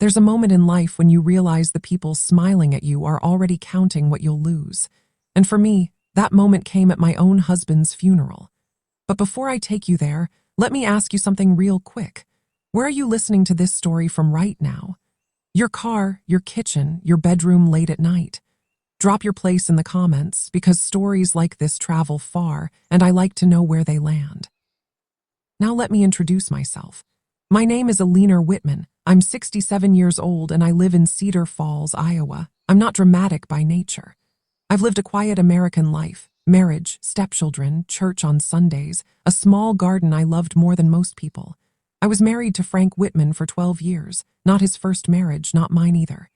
There's a moment in life when you realize the people smiling at you are already counting what you'll lose. And for me, that moment came at my own husband's funeral. But before I take you there, let me ask you something real quick. Where are you listening to this story from right now? Your car, your kitchen, your bedroom late at night? Drop your place in the comments because stories like this travel far and I like to know where they land. Now let me introduce myself. My name is Alina Whitman. I'm 67 years old and I live in Cedar Falls, Iowa. I'm not dramatic by nature. I've lived a quiet American life, marriage, stepchildren, church on Sundays, a small garden I loved more than most people. I was married to Frank Whitman for 12 years, not his first marriage, not mine either.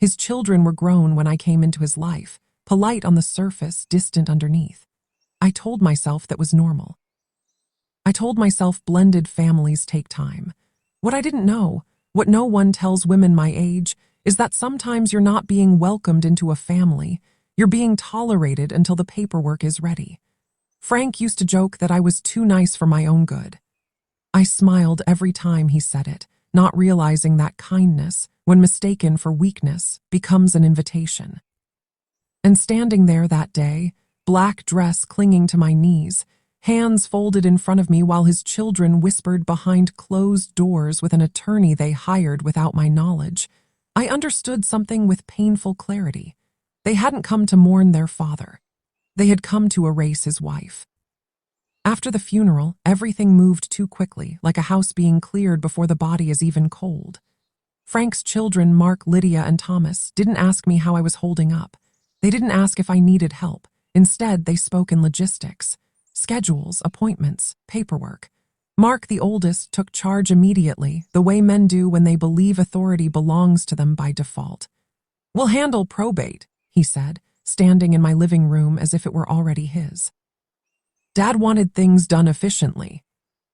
His children were grown when I came into his life, polite on the surface, distant underneath. I told myself that was normal. I told myself blended families take time. What I didn't know, what no one tells women my age, is that sometimes you're not being welcomed into a family, you're being tolerated until the paperwork is ready. Frank used to joke that I was too nice for my own good. I smiled every time he said it, not realizing that kindness, when mistaken for weakness, becomes an invitation. And standing there that day, black dress clinging to my knees, hands folded in front of me while his children whispered behind closed doors with an attorney they hired without my knowledge, I understood something with painful clarity. They hadn't come to mourn their father. They had come to erase his wife. After the funeral, everything moved too quickly, like a house being cleared before the body is even cold. Frank's children, Mark, Lydia, and Thomas, didn't ask me how I was holding up. They didn't ask if I needed help. Instead, they spoke in logistics. Schedules, appointments, paperwork. Mark, the oldest, took charge immediately, the way men do when they believe authority belongs to them by default. "We'll handle probate," he said, standing in my living room as if it were already his. "Dad wanted things done efficiently."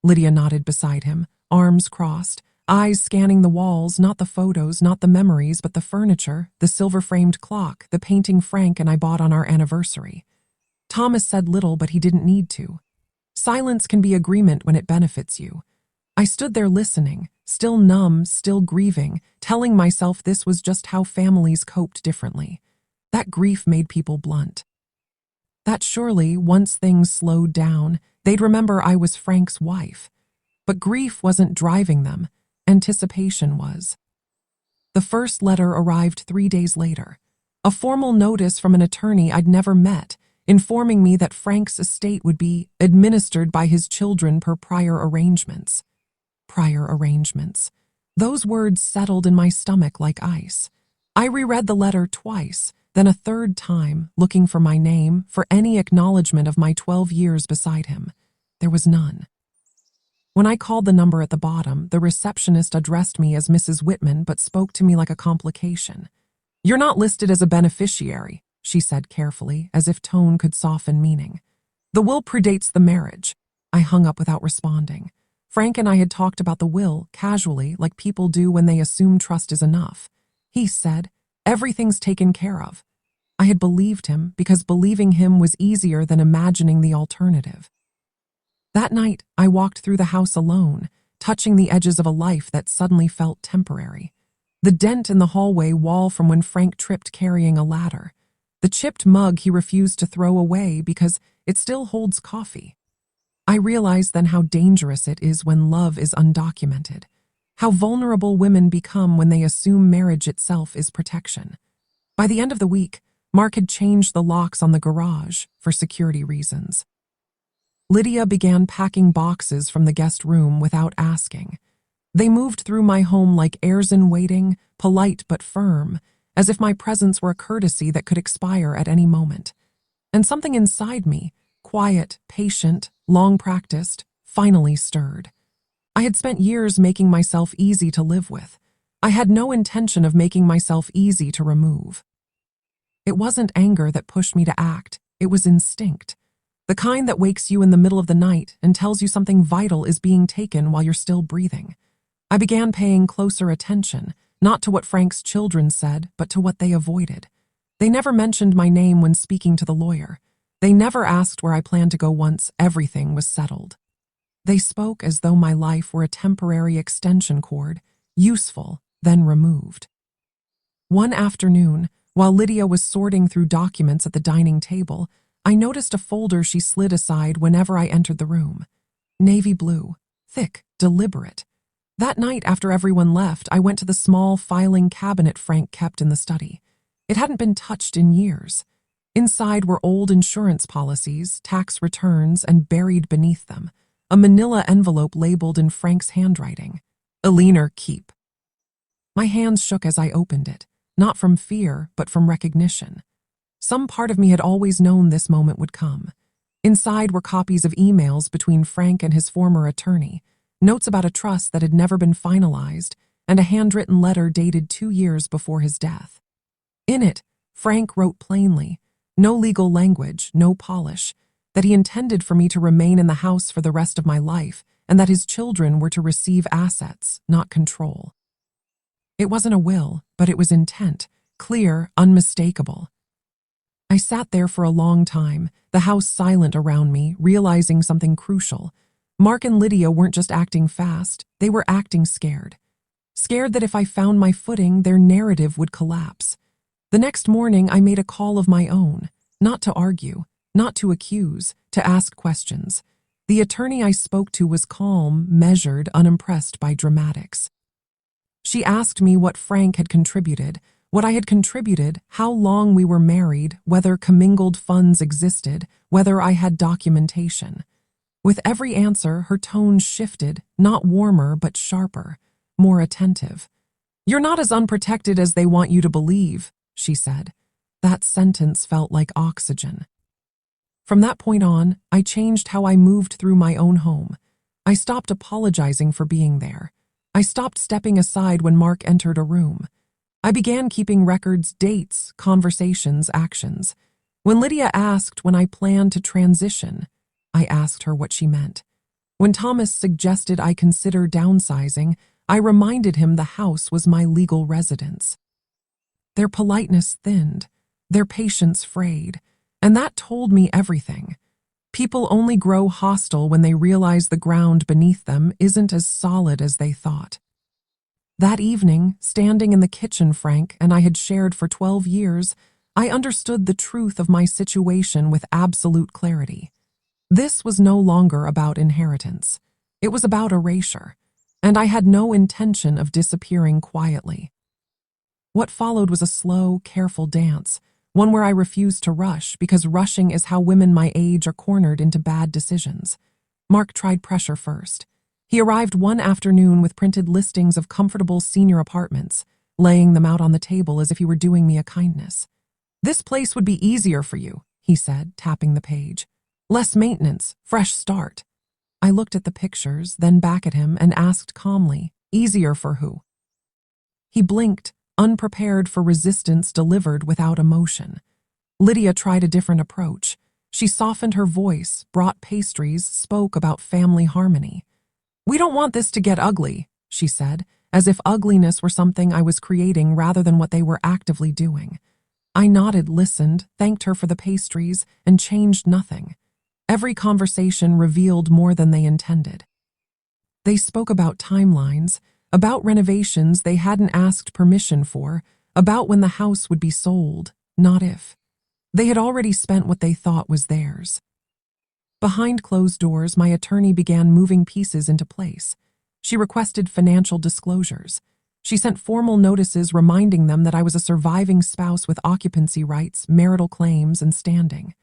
Lydia nodded beside him, arms crossed, eyes scanning the walls, not the photos, not the memories, but the furniture, the silver-framed clock, the painting Frank and I bought on our anniversary. Thomas said little, but he didn't need to. Silence can be agreement when it benefits you. I stood there listening, still numb, still grieving, telling myself this was just how families coped differently. That grief made people blunt. That surely, once things slowed down, they'd remember I was Frank's wife. But grief wasn't driving them, anticipation was. The first letter arrived 3 days later. A formal notice from an attorney I'd never met, informing me that Frank's estate would be administered by his children per prior arrangements. Prior arrangements. Those words settled in my stomach like ice. I reread the letter twice, then a third time, looking for my name, for any acknowledgement of my 12 years beside him. There was none. When I called the number at the bottom, the receptionist addressed me as Mrs. Whitman but spoke to me like a complication. "You're not listed as a beneficiary," she said carefully, as if tone could soften meaning. "The will predates the marriage." I hung up without responding. Frank and I had talked about the will, casually, like people do when they assume trust is enough. He said, "Everything's taken care of." I had believed him because believing him was easier than imagining the alternative. That night, I walked through the house alone, touching the edges of a life that suddenly felt temporary. The dent in the hallway wall from when Frank tripped carrying a ladder. The chipped mug he refused to throw away because it still holds coffee. I realized then how dangerous it is when love is undocumented. How vulnerable women become when they assume marriage itself is protection. By the end of the week, Mark had changed the locks on the garage for security reasons. Lydia began packing boxes from the guest room without asking. They moved through my home like heirs in waiting, polite but firm, as if my presence were a courtesy that could expire at any moment. And something inside me, quiet, patient, long practiced, finally stirred. I had spent years making myself easy to live with. I had no intention of making myself easy to remove. It wasn't anger that pushed me to act, it was instinct. The kind that wakes you in the middle of the night and tells you something vital is being taken while you're still breathing. I began paying closer attention, not to what Frank's children said, but to what they avoided. They never mentioned my name when speaking to the lawyer. They never asked where I planned to go once everything was settled. They spoke as though my life were a temporary extension cord, useful, then removed. One afternoon, while Lydia was sorting through documents at the dining table, I noticed a folder she slid aside whenever I entered the room. Navy blue, thick, deliberate. That night, after everyone left, I went to the small filing cabinet Frank kept in the study. It hadn't been touched in years. Inside were old insurance policies, tax returns, and buried beneath them, a manila envelope labeled in Frank's handwriting. Eleanor, keep. My hands shook as I opened it, not from fear, but from recognition. Some part of me had always known this moment would come. Inside were copies of emails between Frank and his former attorney, notes about a trust that had never been finalized, and a handwritten letter dated 2 years before his death. In it, Frank wrote plainly, no legal language, no polish, that he intended for me to remain in the house for the rest of my life, and that his children were to receive assets, not control. It wasn't a will, but it was intent, clear, unmistakable. I sat there for a long time, the house silent around me, realizing something crucial. Mark and Lydia weren't just acting fast, they were acting scared. Scared that if I found my footing, their narrative would collapse. The next morning, I made a call of my own, not to argue, not to accuse, to ask questions. The attorney I spoke to was calm, measured, unimpressed by dramatics. She asked me what Frank had contributed, what I had contributed, how long we were married, whether commingled funds existed, whether I had documentation. With every answer, her tone shifted, not warmer but sharper, more attentive. "You're not as unprotected as they want you to believe," she said. That sentence felt like oxygen. From that point on, I changed how I moved through my own home. I stopped apologizing for being there. I stopped stepping aside when Mark entered a room. I began keeping records, dates, conversations, actions. When Lydia asked when I planned to transition, I asked her what she meant. When Thomas suggested I consider downsizing, I reminded him the house was my legal residence. Their politeness thinned, their patience frayed, and that told me everything. People only grow hostile when they realize the ground beneath them isn't as solid as they thought. That evening, standing in the kitchen Frank and I had shared for 12 years, I understood the truth of my situation with absolute clarity. This was no longer about inheritance. It was about erasure, and I had no intention of disappearing quietly. What followed was a slow, careful dance, one where I refused to rush because rushing is how women my age are cornered into bad decisions. Mark tried pressure first. He arrived one afternoon with printed listings of comfortable senior apartments, laying them out on the table as if he were doing me a kindness. "This place would be easier for you," he said, tapping the page. "Less maintenance, fresh start." I looked at the pictures, then back at him and asked calmly, "Easier for who?" He blinked, unprepared for resistance delivered without emotion. Lydia tried a different approach. She softened her voice, brought pastries, spoke about family harmony. "We don't want this to get ugly," she said, as if ugliness were something I was creating rather than what they were actively doing. I nodded, listened, thanked her for the pastries, and changed nothing. Every conversation revealed more than they intended. They spoke about timelines, about renovations they hadn't asked permission for, about when the house would be sold, not if. They had already spent what they thought was theirs. Behind closed doors, my attorney began moving pieces into place. She requested financial disclosures. She sent formal notices reminding them that I was a surviving spouse with occupancy rights, marital claims, and standing.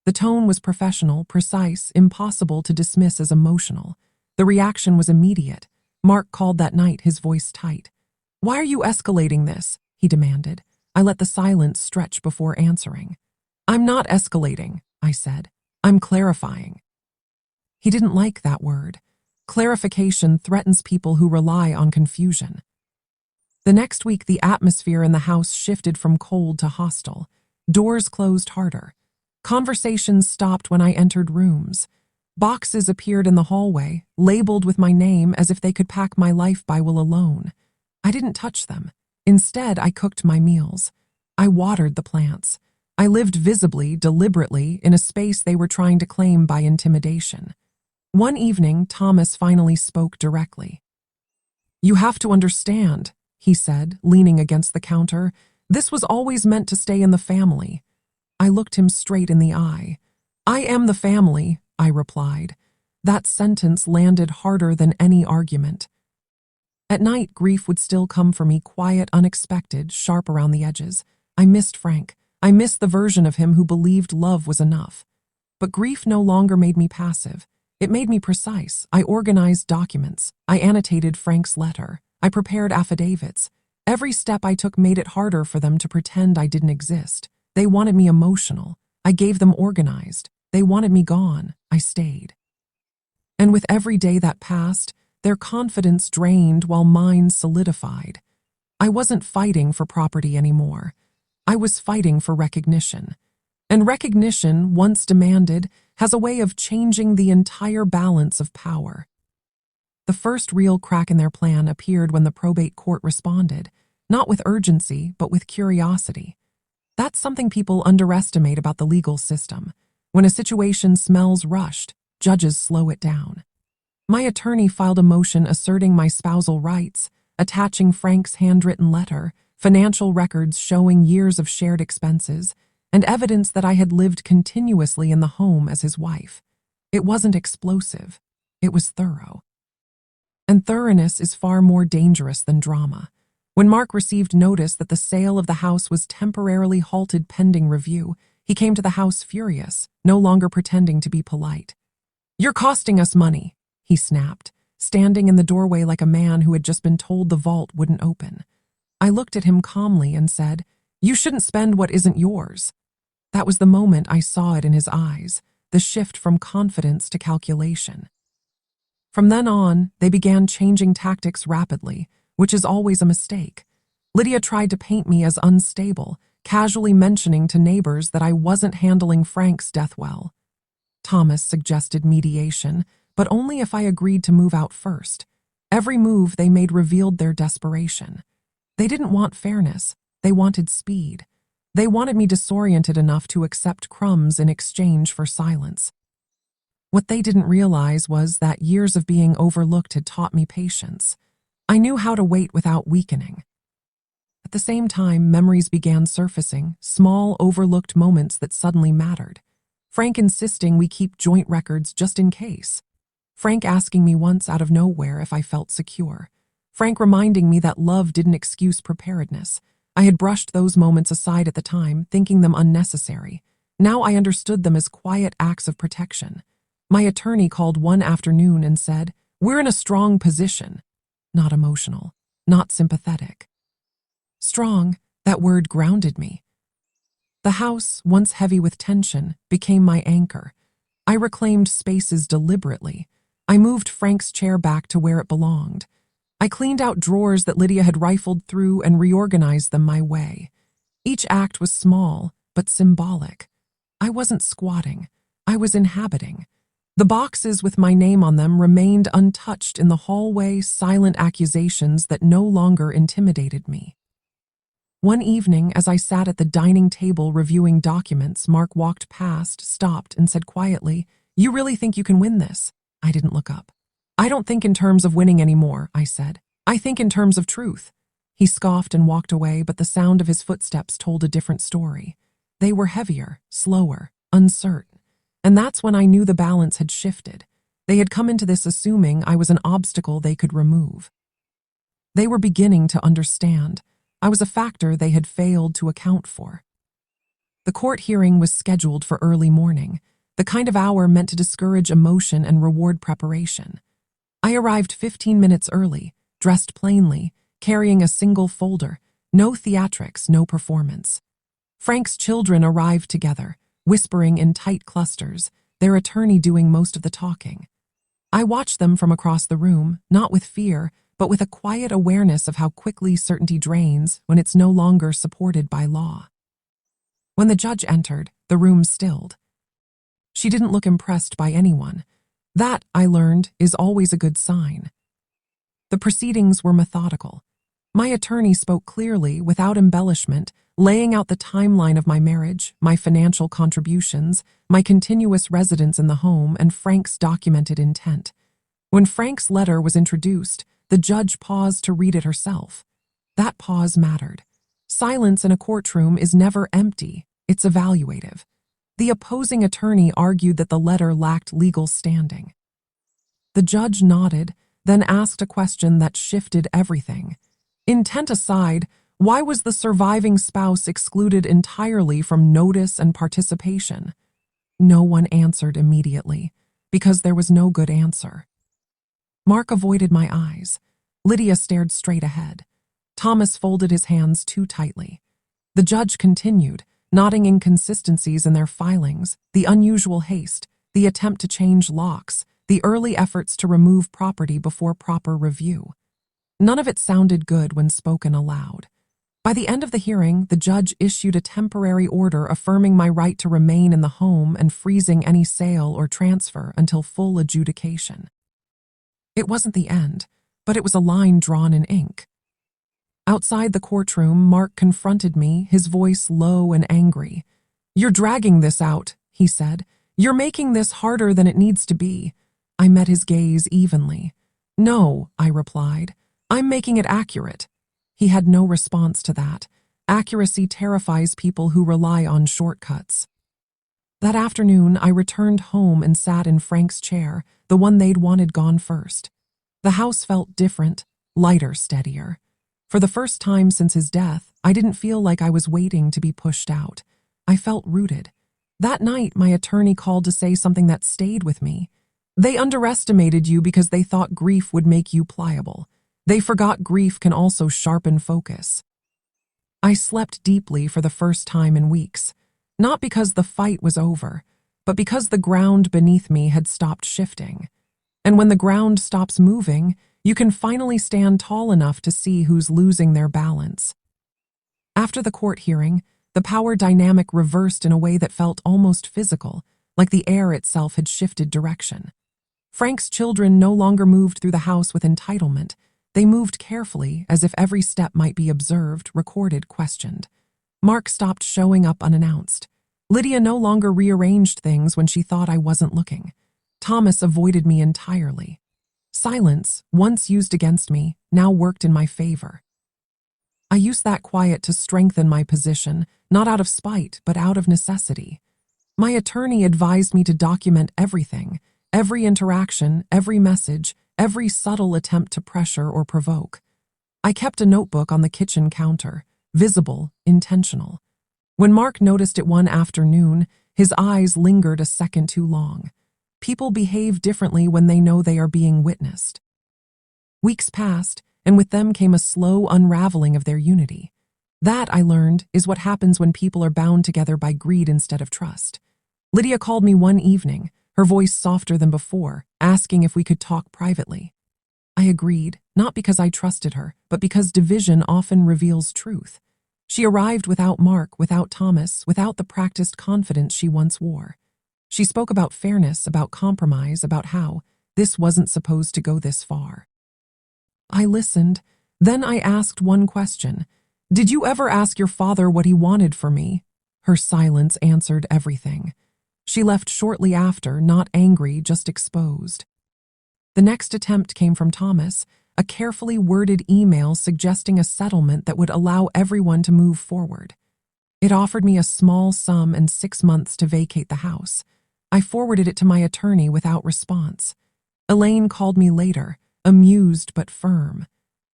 The tone was professional, precise, impossible to dismiss as emotional. The reaction was immediate. Mark called that night, his voice tight. "Why are you escalating this?" he demanded. I let the silence stretch before answering. "I'm not escalating," I said. "I'm clarifying." He didn't like that word. Clarification threatens people who rely on confusion. The next week, the atmosphere in the house shifted from cold to hostile. Doors closed harder. Conversations stopped when I entered rooms. Boxes appeared in the hallway, labeled with my name as if they could pack my life by will alone. I didn't touch them. Instead, I cooked my meals. I watered the plants. I lived visibly, deliberately, in a space they were trying to claim by intimidation. One evening, Thomas finally spoke directly. "You have to understand," he said, leaning against the counter. This was always meant to stay in the family. I looked him straight in the eye. I am the family, I replied. That sentence landed harder than any argument. At night, grief would still come for me, quiet, unexpected, sharp around the edges. I missed Frank. I missed the version of him who believed love was enough. But grief no longer made me passive. It made me precise. I organized documents. I annotated Frank's letter. I prepared affidavits. Every step I took made it harder for them to pretend I didn't exist. They wanted me emotional. I gave them organized. They wanted me gone. I stayed. And with every day that passed, their confidence drained while mine solidified. I wasn't fighting for property anymore. I was fighting for recognition. And recognition, once demanded, has a way of changing the entire balance of power. The first real crack in their plan appeared when the probate court responded, not with urgency, but with curiosity. That's something people underestimate about the legal system. When a situation smells rushed, judges slow it down. My attorney filed a motion asserting my spousal rights, attaching Frank's handwritten letter, financial records showing years of shared expenses, and evidence that I had lived continuously in the home as his wife. It wasn't explosive. It was thorough. And thoroughness is far more dangerous than drama. When Mark received notice that the sale of the house was temporarily halted pending review, he came to the house furious, no longer pretending to be polite. "You're costing us money," he snapped, standing in the doorway like a man who had just been told the vault wouldn't open. I looked at him calmly and said, "You shouldn't spend what isn't yours." That was the moment I saw it in his eyes, the shift from confidence to calculation. From then on, they began changing tactics rapidly, which is always a mistake. Lydia tried to paint me as unstable, casually mentioning to neighbors that I wasn't handling Frank's death well. Thomas suggested mediation, but only if I agreed to move out first. Every move they made revealed their desperation. They didn't want fairness. They wanted speed. They wanted me disoriented enough to accept crumbs in exchange for silence. What they didn't realize was that years of being overlooked had taught me patience. I knew how to wait without weakening. At the same time, memories began surfacing, small, overlooked moments that suddenly mattered. Frank insisting we keep joint records just in case. Frank asking me once out of nowhere if I felt secure. Frank reminding me that love didn't excuse preparedness. I had brushed those moments aside at the time, thinking them unnecessary. Now I understood them as quiet acts of protection. My attorney called one afternoon and said, "We're in a strong position." Not emotional, not sympathetic. Strong, that word grounded me. The house, once heavy with tension, became my anchor. I reclaimed spaces deliberately. I moved Frank's chair back to where it belonged. I cleaned out drawers that Lydia had rifled through and reorganized them my way. Each act was small, but symbolic. I wasn't squatting. I was inhabiting. The boxes with my name on them remained untouched in the hallway, silent accusations that no longer intimidated me. One evening, as I sat at the dining table reviewing documents, Mark walked past, stopped, and said quietly, "You really think you can win this?" I didn't look up. "I don't think in terms of winning anymore," I said. "I think in terms of truth." He scoffed and walked away, but the sound of his footsteps told a different story. They were heavier, slower, uncertain. And that's when I knew the balance had shifted. They had come into this assuming I was an obstacle they could remove. They were beginning to understand. I was a factor they had failed to account for. The court hearing was scheduled for early morning, the kind of hour meant to discourage emotion and reward preparation. I arrived 15 minutes early, dressed plainly, carrying a single folder, no theatrics, no performance. Frank's children arrived together, whispering in tight clusters, their attorney doing most of the talking. I watched them from across the room, not with fear, but with a quiet awareness of how quickly certainty drains when it's no longer supported by law. When the judge entered, the room stilled. She didn't look impressed by anyone. That, I learned, is always a good sign. The proceedings were methodical. My attorney spoke clearly, without embellishment, laying out the timeline of my marriage, my financial contributions, my continuous residence in the home, and Frank's documented intent. When Frank's letter was introduced, the judge paused to read it herself. That pause mattered. Silence in a courtroom is never empty, it's evaluative. The opposing attorney argued that the letter lacked legal standing. The judge nodded, then asked a question that shifted everything. Intent aside, why was the surviving spouse excluded entirely from notice and participation? No one answered immediately, because there was no good answer. Mark avoided my eyes. Lydia stared straight ahead. Thomas folded his hands too tightly. The judge continued, noting inconsistencies in their filings, the unusual haste, the attempt to change locks, the early efforts to remove property before proper review. None of it sounded good when spoken aloud. By the end of the hearing, the judge issued a temporary order affirming my right to remain in the home and freezing any sale or transfer until full adjudication. It wasn't the end, but it was a line drawn in ink. Outside the courtroom, Mark confronted me, his voice low and angry. "You're dragging this out," he said. "You're making this harder than it needs to be." I met his gaze evenly. "No," I replied. "I'm making it accurate." He had no response to that. Accuracy terrifies people who rely on shortcuts. That afternoon, I returned home and sat in Frank's chair, the one they'd wanted gone first. The house felt different, lighter, steadier. For the first time since his death, I didn't feel like I was waiting to be pushed out. I felt rooted. That night, my attorney called to say something that stayed with me. "They underestimated you because they thought grief would make you pliable. They forgot grief can also sharpen focus." I slept deeply for the first time in weeks, not because the fight was over, but because the ground beneath me had stopped shifting. And when the ground stops moving, you can finally stand tall enough to see who's losing their balance. After the court hearing, the power dynamic reversed in a way that felt almost physical, like the air itself had shifted direction. Frank's children no longer moved through the house with entitlement. They moved carefully, as if every step might be observed, recorded, questioned. Mark stopped showing up unannounced. Lydia no longer rearranged things when she thought I wasn't looking. Thomas avoided me entirely. Silence, once used against me, now worked in my favor. I used that quiet to strengthen my position, not out of spite, but out of necessity. My attorney advised me to document everything, every interaction, every message, every subtle attempt to pressure or provoke. I kept a notebook on the kitchen counter, visible, intentional. When Mark noticed it one afternoon, his eyes lingered a second too long. People behave differently when they know they are being witnessed. Weeks passed, and with them came a slow unraveling of their unity. That, I learned, is what happens when people are bound together by greed instead of trust. Lydia called me one evening, her voice softer than before, asking if we could talk privately. I agreed, not because I trusted her, but because division often reveals truth. She arrived without Mark, without Thomas, without the practiced confidence she once wore. She spoke about fairness, about compromise, about how this wasn't supposed to go this far. I listened. Then I asked one question. "Did you ever ask your father what he wanted for me?" Her silence answered everything. She left shortly after, not angry, just exposed. The next attempt came from Thomas, a carefully worded email suggesting a settlement that would allow everyone to move forward. It offered me a small sum and 6 months to vacate the house. I forwarded it to my attorney without response. Elaine called me later, amused but firm.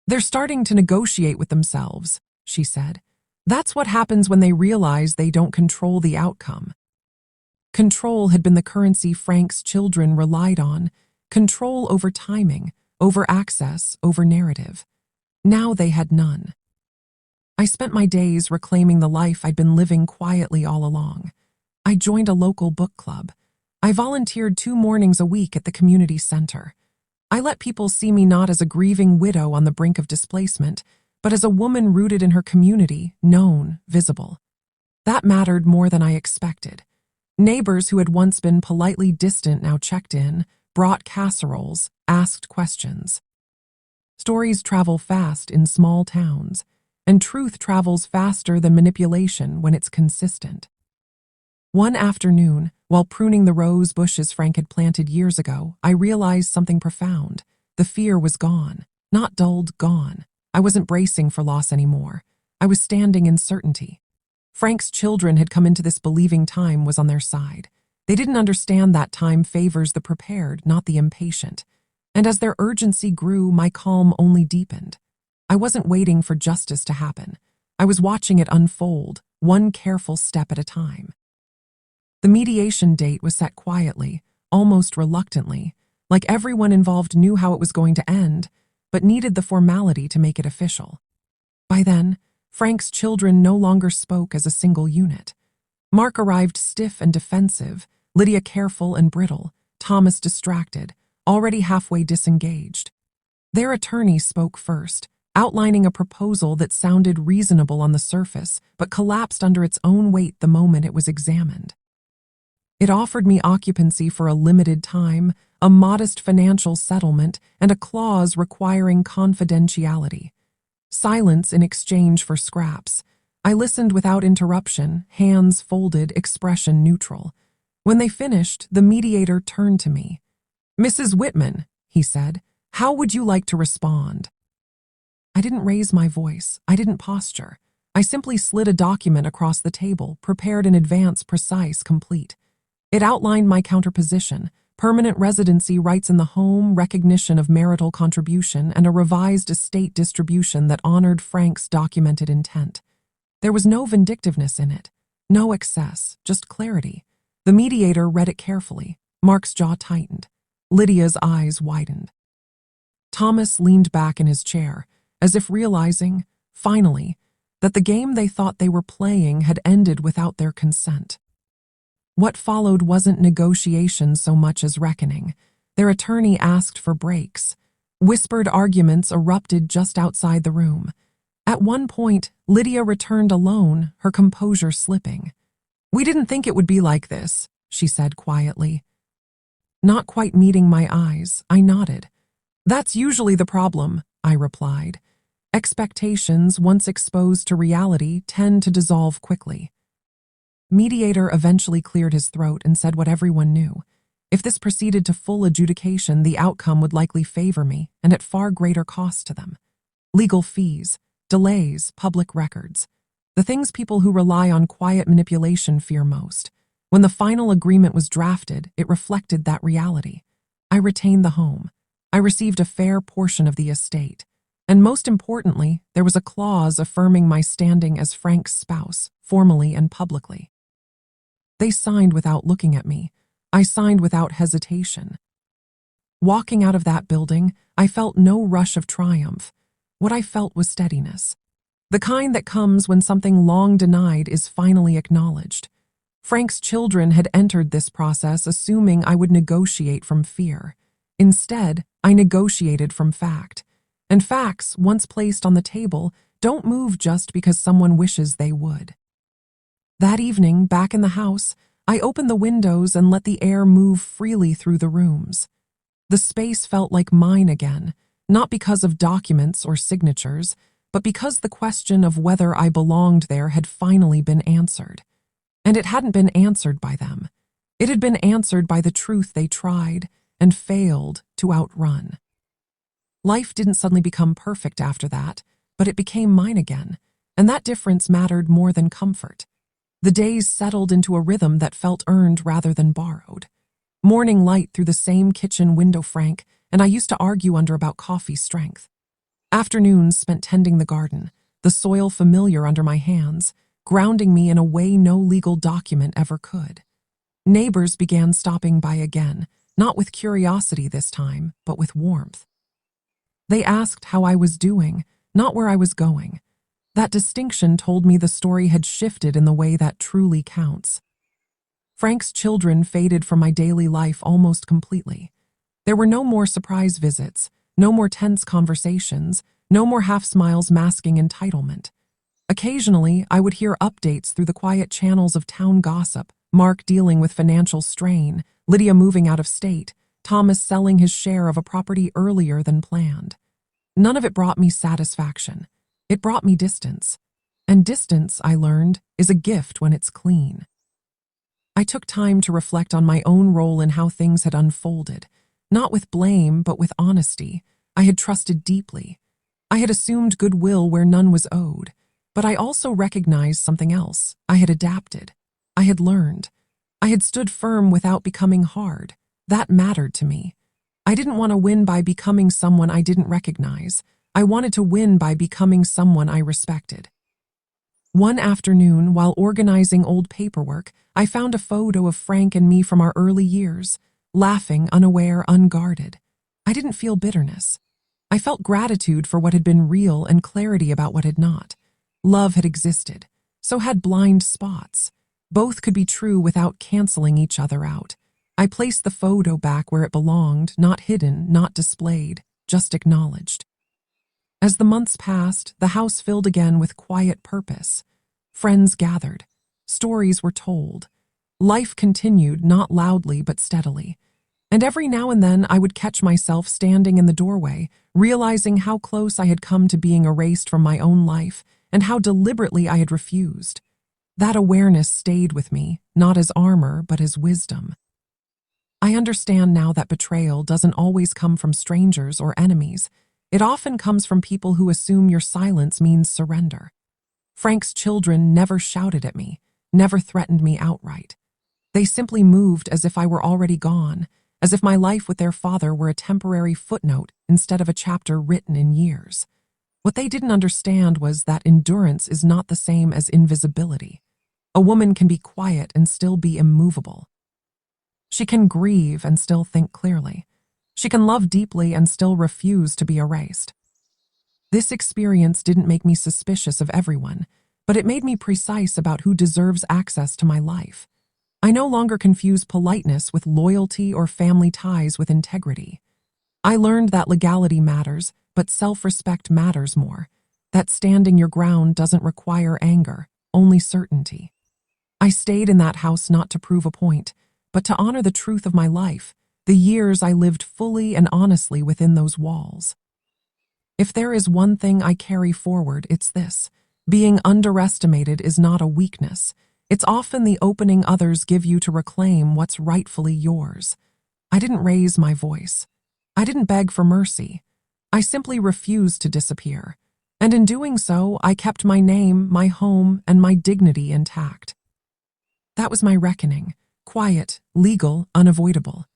"They're starting to negotiate with themselves," she said. "That's what happens when they realize they don't control the outcome." Control had been the currency Frank's children relied on, control over timing, over access, over narrative. Now they had none. I spent my days reclaiming the life I'd been living quietly all along. I joined a local book club. I volunteered 2 mornings a week at the community center. I let people see me not as a grieving widow on the brink of displacement, but as a woman rooted in her community, known, visible. That mattered more than I expected. Neighbors who had once been politely distant now checked in, brought casseroles, asked questions. Stories travel fast in small towns, and truth travels faster than manipulation when it's consistent. One afternoon, while pruning the rose bushes Frank had planted years ago, I realized something profound. The fear was gone, not dulled, gone. I wasn't bracing for loss anymore. I was standing in certainty. Frank's children had come into this believing time was on their side. They didn't understand that time favors the prepared, not the impatient. And as their urgency grew, my calm only deepened. I wasn't waiting for justice to happen. I was watching it unfold, one careful step at a time. The mediation date was set quietly, almost reluctantly, like everyone involved knew how it was going to end, but needed the formality to make it official. By then, Frank's children no longer spoke as a single unit. Mark arrived stiff and defensive, Lydia careful and brittle, Thomas distracted, already halfway disengaged. Their attorney spoke first, outlining a proposal that sounded reasonable on the surface, but collapsed under its own weight the moment it was examined. It offered me occupancy for a limited time, a modest financial settlement, and a clause requiring confidentiality. Silence in exchange for scraps. I listened without interruption, hands folded, expression neutral. When they finished, the mediator turned to me. "Mrs. Whitman," he said, "how would you like to respond?" I didn't raise my voice. I didn't posture. I simply slid a document across the table, prepared in advance, precise, complete. It outlined my counterposition, permanent residency rights in the home, recognition of marital contribution, and a revised estate distribution that honored Frank's documented intent. There was no vindictiveness in it, no excess, just clarity. The mediator read it carefully. Mark's jaw tightened. Lydia's eyes widened. Thomas leaned back in his chair, as if realizing, finally, that the game they thought they were playing had ended without their consent. What followed wasn't negotiation so much as reckoning. Their attorney asked for breaks. Whispered arguments erupted just outside the room. At one point, Lydia returned alone, her composure slipping. "We didn't think it would be like this," she said quietly. Not quite meeting my eyes, I nodded. "That's usually the problem," I replied. "Expectations, once exposed to reality, tend to dissolve quickly." Mediator eventually cleared his throat and said what everyone knew. If this proceeded to full adjudication, the outcome would likely favor me, and at far greater cost to them. Legal fees, delays, public records. The things people who rely on quiet manipulation fear most. When the final agreement was drafted, it reflected that reality. I retained the home. I received a fair portion of the estate. And most importantly, there was a clause affirming my standing as Frank's spouse, formally and publicly. They signed without looking at me. I signed without hesitation. Walking out of that building, I felt no rush of triumph. What I felt was steadiness. The kind that comes when something long denied is finally acknowledged. Frank's children had entered this process assuming I would negotiate from fear. Instead, I negotiated from fact. And facts, once placed on the table, don't move just because someone wishes they would. That evening, back in the house, I opened the windows and let the air move freely through the rooms. The space felt like mine again, not because of documents or signatures, but because the question of whether I belonged there had finally been answered. And it hadn't been answered by them. It had been answered by the truth they tried and failed to outrun. Life didn't suddenly become perfect after that, but it became mine again, and that difference mattered more than comfort. The days settled into a rhythm that felt earned rather than borrowed. Morning light through the same kitchen window Frank, and I used to argue under about coffee strength. Afternoons spent tending the garden, the soil familiar under my hands, grounding me in a way no legal document ever could. Neighbors began stopping by again, not with curiosity this time, but with warmth. They asked how I was doing, not where I was going. That distinction told me the story had shifted in the way that truly counts. Frank's children faded from my daily life almost completely. There were no more surprise visits, no more tense conversations, no more half-smiles masking entitlement. Occasionally, I would hear updates through the quiet channels of town gossip, Mark dealing with financial strain, Lydia moving out of state, Thomas selling his share of a property earlier than planned. None of it brought me satisfaction. It brought me distance. And distance, I learned, is a gift when it's clean. I took time to reflect on my own role in how things had unfolded, not with blame, but with honesty. I had trusted deeply. I had assumed goodwill where none was owed, but I also recognized something else. I had adapted. I had learned. I had stood firm without becoming hard. That mattered to me. I didn't want to win by becoming someone I didn't recognize. I wanted to win by becoming someone I respected. One afternoon, while organizing old paperwork, I found a photo of Frank and me from our early years, laughing, unaware, unguarded. I didn't feel bitterness. I felt gratitude for what had been real and clarity about what had not. Love had existed, so had blind spots. Both could be true without canceling each other out. I placed the photo back where it belonged, not hidden, not displayed, just acknowledged. As the months passed, the house filled again with quiet purpose. Friends gathered. Stories were told. Life continued, not loudly but steadily. And every now and then I would catch myself standing in the doorway, realizing how close I had come to being erased from my own life and how deliberately I had refused. That awareness stayed with me, not as armor but as wisdom. I understand now that betrayal doesn't always come from strangers or enemies. It often comes from people who assume your silence means surrender. Frank's children never shouted at me, never threatened me outright. They simply moved as if I were already gone, as if my life with their father were a temporary footnote instead of a chapter written in years. What they didn't understand was that endurance is not the same as invisibility. A woman can be quiet and still be immovable. She can grieve and still think clearly. She can love deeply and still refuse to be erased. This experience didn't make me suspicious of everyone, but it made me precise about who deserves access to my life. I no longer confuse politeness with loyalty or family ties with integrity. I learned that legality matters, but self-respect matters more. That standing your ground doesn't require anger, only certainty. I stayed in that house not to prove a point, but to honor the truth of my life, the years I lived fully and honestly within those walls. If there is one thing I carry forward, it's this. Being underestimated is not a weakness. It's often the opening others give you to reclaim what's rightfully yours. I didn't raise my voice. I didn't beg for mercy. I simply refused to disappear. And in doing so, I kept my name, my home, and my dignity intact. That was my reckoning. Quiet, legal, unavoidable.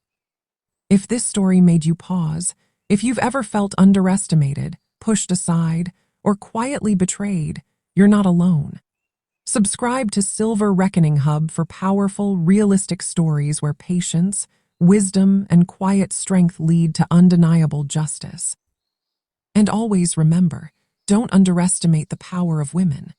If this story made you pause, if you've ever felt underestimated, pushed aside, or quietly betrayed, you're not alone. Subscribe to Silver Reckoning Hub for powerful, realistic stories where patience, wisdom, and quiet strength lead to undeniable justice. And always remember, don't underestimate the power of women.